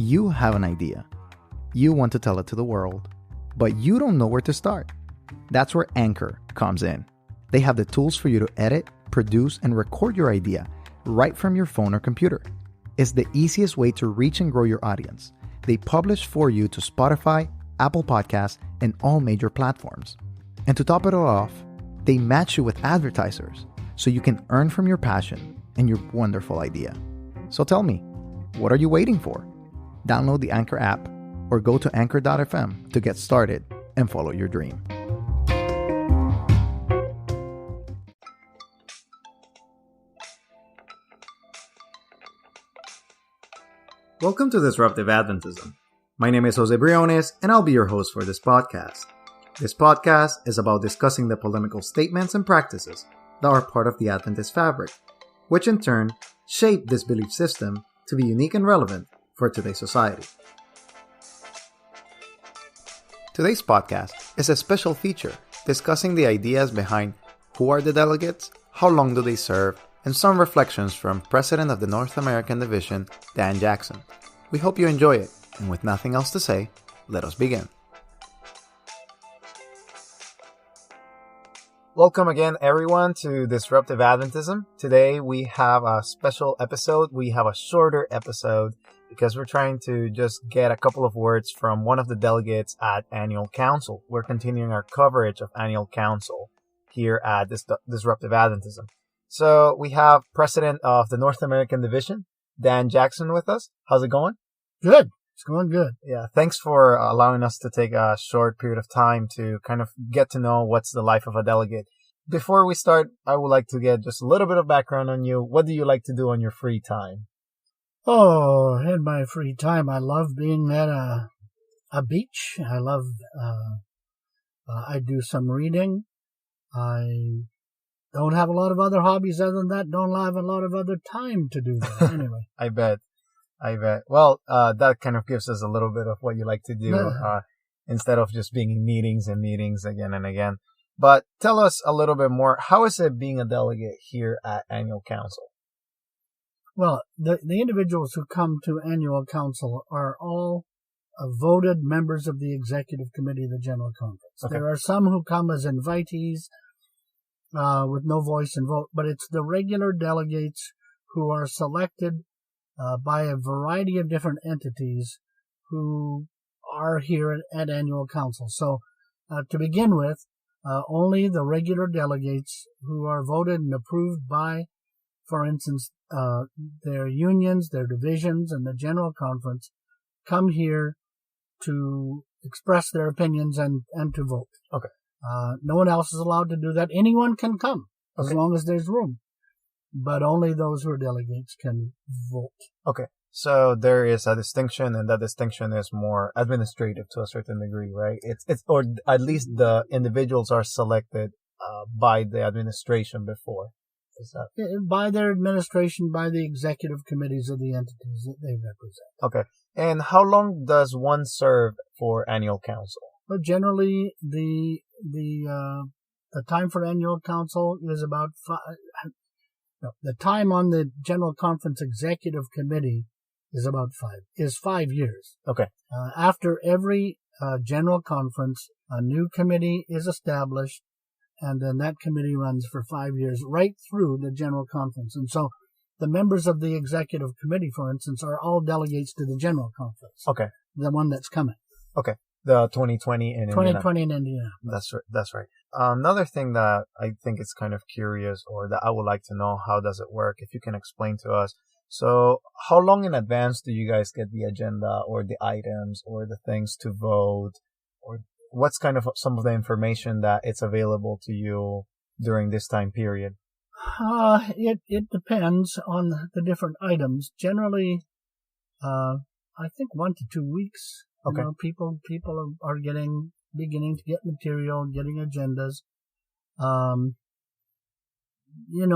You have an idea. You want to tell it to the world, but you don't know where to start. That's where Anchor comes in. They have the tools for you to edit, produce, and record your idea right from your phone or computer. It's the easiest way to reach and grow your audience. They publish for you to Spotify, Apple Podcasts, and all major platforms. And to top it all off, they match you with advertisers so you can earn from your passion and your wonderful idea. So tell me, what are you waiting for? Download the Anchor app or go to anchor.fm to get started and follow your dream. Welcome to Disruptive Adventism. My name is Jose Briones, and I'll be your host for this podcast. This podcast is about discussing the polemical statements and practices that are part of the Adventist fabric, which in turn shape this belief system to be unique and relevant for today's society. Today's podcast is a special feature discussing the ideas behind who are the delegates, how long do they serve, and some reflections from President of the North American Division, Dan Jackson. We hope you enjoy it, and with nothing else to say, let us begin. Welcome again, everyone, to Disruptive Adventism. Today we have a special episode. We have a shorter episode because we're trying to just get a couple of words from one of the delegates at Annual Council. We're continuing our coverage of Annual Council here at Disruptive Adventism. So we have President of the North American Division, Dan Jackson, with us. How's it going? Good. It's going good. Yeah, thanks for allowing us to take a short period of time to kind of get to know what's the life of a delegate. Before we start, I would like to get just a little bit of background on you. What do you like to do on your free time? Oh, in my free time, I love being at a beach. I do some reading. I don't have a lot of other hobbies other than that. Don't have a lot of other time to do that anyway. I bet. Well, that kind of gives us a little bit of what you like to do, instead of just being in meetings and meetings again and again. But tell us a little bit more. How is it being a delegate here at Annual Council? Well, the individuals who come to Annual Council are all voted members of the Executive Committee of the General Conference. Okay. There are some who come as invitees with no voice and vote, but it's the regular delegates who are selected by a variety of different entities who are here at Annual Council. So to begin with, only the regular delegates who are voted and approved by, for instance, their unions, their divisions, and the General Conference come here to express their opinions and to vote. Okay. No one else is allowed to do that. Anyone can come as long as there's room, but only those who are delegates can vote. Okay. So there is a distinction, and that distinction is more administrative to a certain degree, right? It's or at least the individuals are selected by the administration before. Is that by their administration, by the executive committees of the entities that they represent? Okay. And how long does one serve for Annual Council? Well, generally, the time for Annual Council is about the time on the General Conference Executive Committee is 5 years. Okay. After every General Conference, a new committee is established, and then that committee runs for 5 years right through the General Conference. And so the members of the Executive Committee, for instance, are all delegates to the General Conference. Okay. The one that's coming. Okay. The 2020 in Indiana. 2020 in Indiana. That's right. Another thing that I think is kind of curious, or that I would like to know, how does it work? If you can explain to us. So how long in advance do you guys get the agenda or the items or the things to vote? Or what's kind of some of the information that it's available to you during this time period? It depends on the different items. Generally, I think 1 to 2 weeks. Okay. You know, people are beginning to get material, getting agendas.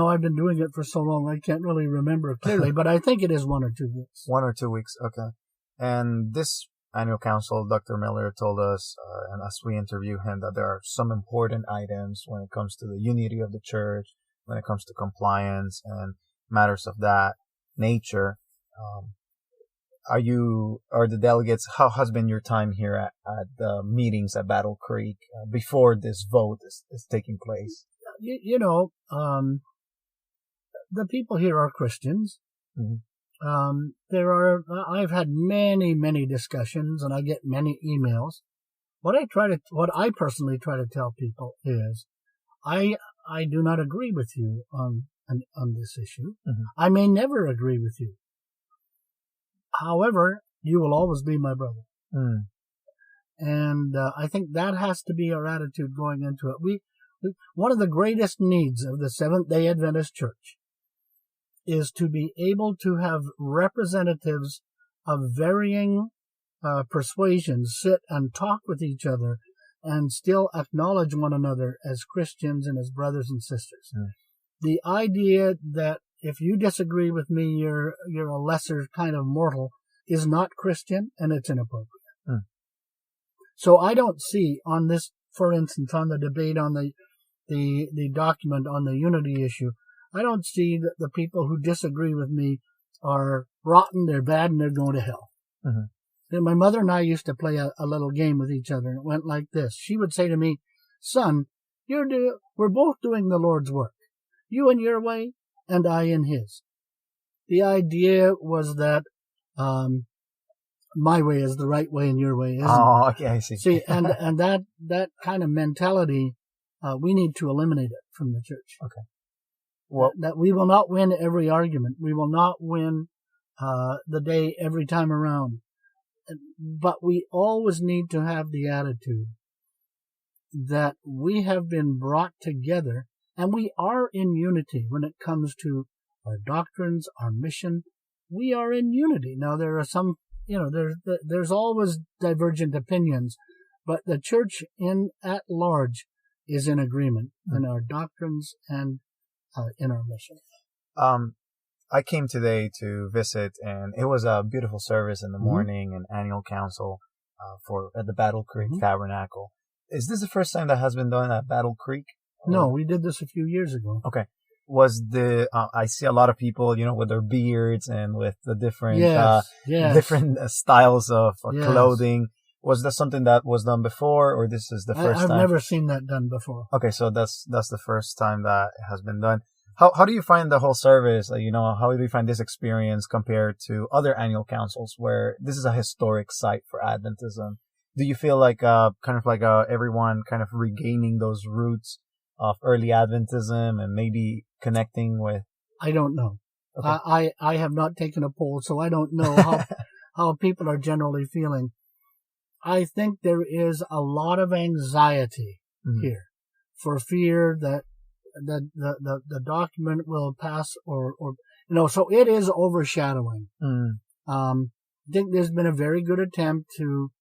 I've been doing it for so long, I can't really remember clearly, but I think it is 1 or 2 weeks. 1 or 2 weeks, okay. And this Annual Council, Dr. Miller told us, and as we interview him, that there are some important items when it comes to the unity of the church, when it comes to compliance and matters of that nature. are the delegates, how has been your time here at the meetings at Battle Creek before this vote is taking place? The people here are Christians. Mm-hmm. I've had many discussions, and I get many emails. What I personally try to tell people is, I do not agree with you on this issue. Mm-hmm. I may never agree with you. However, you will always be my brother. Mm. And I think that has to be our attitude going into it. One of the greatest needs of the Seventh-day Adventist Church is to be able to have representatives of varying persuasions sit and talk with each other and still acknowledge one another as Christians and as brothers and sisters. Mm. The idea that if you disagree with me, you're a lesser kind of mortal is not Christian, and it's inappropriate. Mm. So I don't see on this, for instance, on the debate on the document on the unity issue, I don't see that the people who disagree with me are rotten, they're bad, and they're going to hell. Mm-hmm. And my mother and I used to play a little game with each other, and it went like this. She would say to me, "Son, we're both doing the Lord's work. You in your way, and I in his." The idea was that my way is the right way and your way isn't. Oh, okay, I see. See, and that kind of mentality, we need to eliminate it from the church. Okay. Well, that we will not win every argument. We will not win the day every time around. But we always need to have the attitude that we have been brought together, and we are in unity when it comes to our doctrines, our mission. We are in unity. Now, there are some, there's always divergent opinions, but the church at large is in agreement in our doctrines and in our mission. I came today to visit, and it was a beautiful service in the morning, an annual council at the Battle Creek Tabernacle. Is this the first time that has been done at Battle Creek? No, we did this a few years ago. Okay. Was I see a lot of people, with their beards and with the different, different styles of clothing. Was that something that was done before, or this is the first time? I've never seen that done before. Okay, so that's the first time that it has been done. How do you find the whole service? How do you find this experience compared to other annual councils where this is a historic site for Adventism? Do you feel like everyone kind of regaining those roots of early Adventism and maybe connecting with? I don't know. Okay. I have not taken a poll, so I don't know how people are generally feeling. I think there is a lot of anxiety here for fear that the document will pass so it is overshadowing. I think there's been a very good attempt to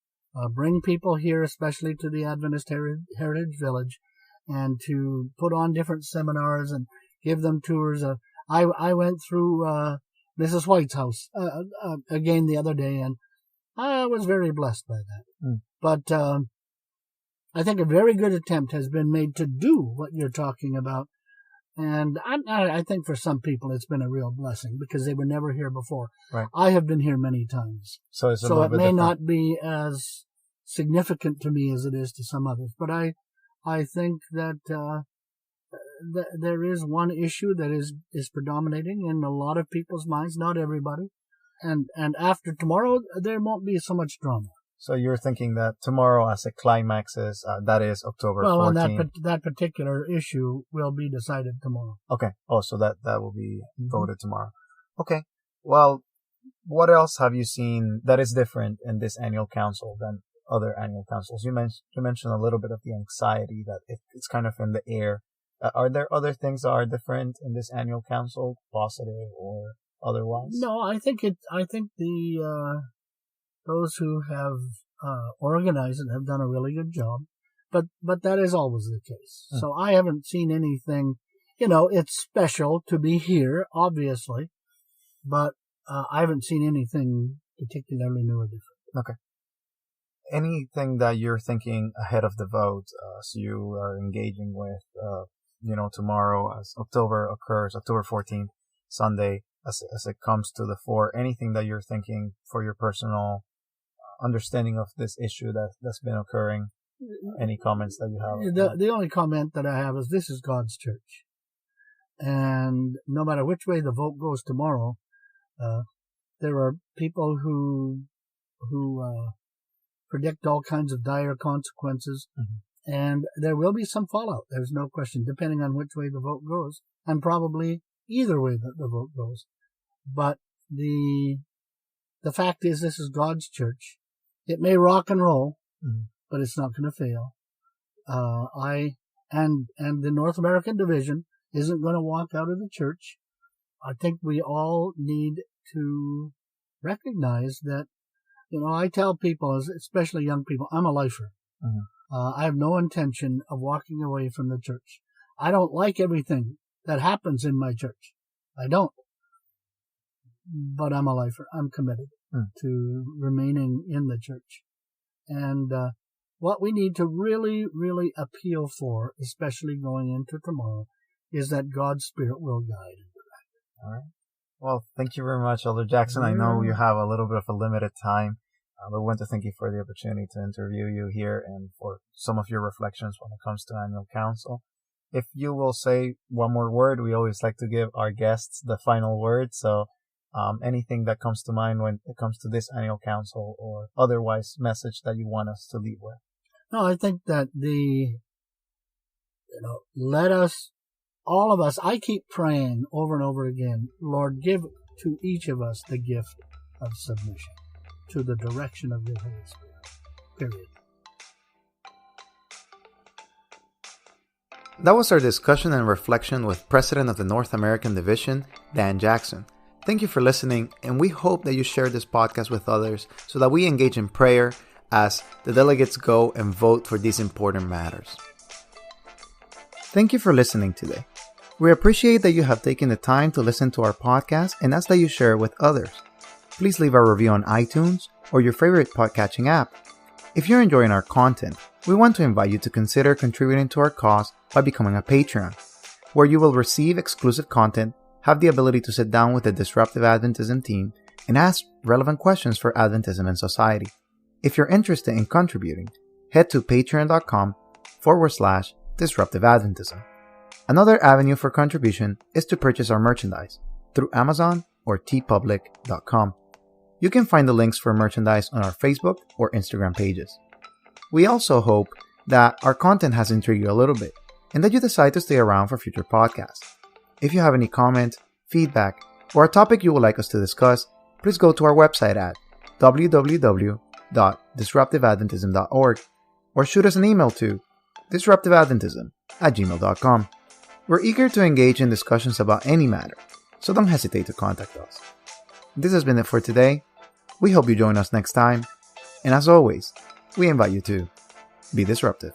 bring people here, especially to the Adventist Heritage Village, and to put on different seminars and give them tours. I went through Mrs. White's house again the other day, and I was very blessed by that. But I think a very good attempt has been made to do what you're talking about. And I think for some people it's been a real blessing because they were never here before. Right. I have been here many times. So it may not be as significant to me as it is to some others. But I think that there is one issue that is predominating in a lot of people's minds, not everybody. And after tomorrow, there won't be so much drama. So you're thinking that tomorrow, as a climax, that is October 14th. Well, and that particular issue will be decided tomorrow. Okay. Oh, so that will be voted tomorrow. Okay. Well, what else have you seen that is different in this annual council than other annual councils? You mentioned a little bit of the anxiety that it's kind of in the air. Are there other things that are different in this annual council, positive or otherwise? No, I think the those who have organized it have done a really good job, but that is always the case. So I haven't seen anything. It's special to be here, obviously, but I haven't seen anything particularly new or different. Okay. Anything that you're thinking ahead of the vote, as you are engaging with, tomorrow as October occurs, October 14th, Sunday, as it comes to the fore? Anything that you're thinking for your personal understanding of this issue that's been occurring? Any comments that you have? The only comment that I have is this is God's church. And no matter which way the vote goes tomorrow, there are people who predict all kinds of dire consequences, and there will be some fallout. There's no question, depending on which way the vote goes, and probably either way that the vote goes. But the fact is, this is God's church. It may rock and roll, but it's not going to fail. And the North American division isn't going to walk out of the church. I think we all need to recognize that, I tell people, especially young people, I'm a lifer. I have no intention of walking away from the church. I don't like everything that happens in my church. I don't. But I'm a lifer. I'm committed to remaining in the church. And what we need to really, really appeal for, especially going into tomorrow, is that God's Spirit will guide and direct. All right. Well, thank you very much, Elder Jackson. I know you have a little bit of a limited time, but I want to thank you for the opportunity to interview you here and for some of your reflections when it comes to annual council. If you will say one more word, we always like to give our guests the final word. So anything that comes to mind when it comes to this annual council or otherwise message that you want us to leave with. No, I think that let us, all of us, I keep praying over and over again, Lord, give to each of us the gift of submission to the direction of your Holy Spirit. Period. That was our discussion and reflection with President of the North American Division, Dan Jackson. Thank you for listening, and we hope that you share this podcast with others so that we engage in prayer as the delegates go and vote for these important matters. Thank you for listening today. We appreciate that you have taken the time to listen to our podcast and ask that you share it with others. Please leave a review on iTunes or your favorite podcatching app. If you're enjoying our content, we want to invite you to consider contributing to our cause by becoming a Patreon, where you will receive exclusive content, have the ability to sit down with the Disruptive Adventism team, and ask relevant questions for Adventism and society. If you're interested in contributing, head to patreon.com/Disruptive Adventism. Another avenue for contribution is to purchase our merchandise through Amazon or tpublic.com. You can find the links for merchandise on our Facebook or Instagram pages. We also hope that our content has intrigued you a little bit and that you decide to stay around for future podcasts. If you have any comments, feedback, or a topic you would like us to discuss, please go to our website at www.disruptiveadventism.org or shoot us an email to disruptiveadventism@gmail.com. We're eager to engage in discussions about any matter, so don't hesitate to contact us. This has been it for today. We hope you join us next time, and as always, we invite you to be disruptive.